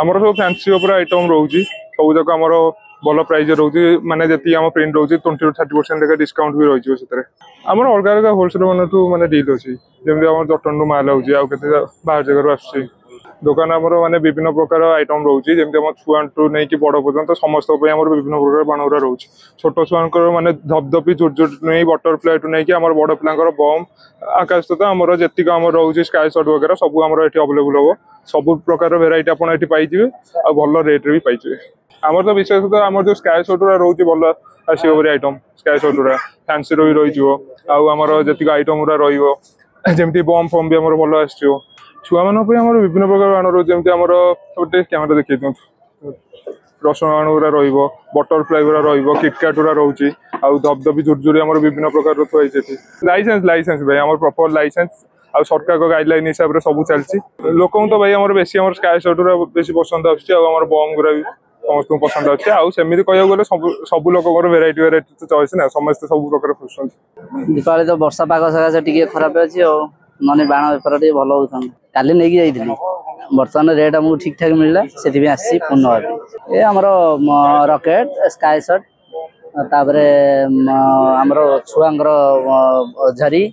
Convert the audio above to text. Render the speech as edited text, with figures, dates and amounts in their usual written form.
आमर सब फैंसी उपर आइटम रोचे सब जाक आमर भल प्राइस रोचे माने जी आम प्रिंट रोचे 20 to 30% डिस्काउंट भी रही है आमर अलग अलग होलसेल मान माने डील अच्छी जमी आम जटन माल होते बाहर जगह आस दुकान आमर माने विभिन्न प्रकार आइटम रोचे जमी आम छुआ नहीं कि बड़ पर्यंत समस्त विभिन्न प्रकार बाण गुरा रोचे छोट छुआ माने धपधपी चुट नहीं बटरफ्लाई टू नहीं कि आम बड़ पिलांकर बम आकाश तो आमर जी आम रोचे स्काई शॉट वगैरह सब आम अवेलेबल हम सब प्रकार भेराइटी आपड़ पाइबे आ भल रेट भी पाइबे आमर तो विशेष आम जो स्काई शॉट रोचे भल आसो आइटम स्काई शॉट गुरा फैंसी रही आमर जी आइटम गुरा रमती बम फम भी आम भल आस छुआ मान विभिन्न प्रकार बाण रोचे जमी आम गोटे कैमेरा देखिए दिखाँ रसुण बाण गुरा बटरफ्लाई गुरा किटकाट गुरा रोचे आउ धपधपी झुरझुरी आम विभिन्न प्रकार थोड़ी लाइसेंस लाइसेंस भाई आम प्रॉपर लाइसेंस आ सरकार गाइडलाइन हिसाब से सब चलती लोक तो भाई आम बेसी स्काई शॉट गुरा बेसी पसंद आम बम गुरा भी समस्त पसंद अच्छे आमती कह गले सब लोक भेराइटी भेराइटी चॉइस ना समस्त सब प्रकार खोजुं दीपावली तो वर्षा पाग सकाशे टी खराब अच्छी नने बाण बेपार टे भल होता काली नहीं जाइली बर्तमान रेट आमको ठीक ठाक मिलला से आसी पूर्ण भाव ये आमर रॉकेट स्काई शॉट तापर आमर छुआंकर झरी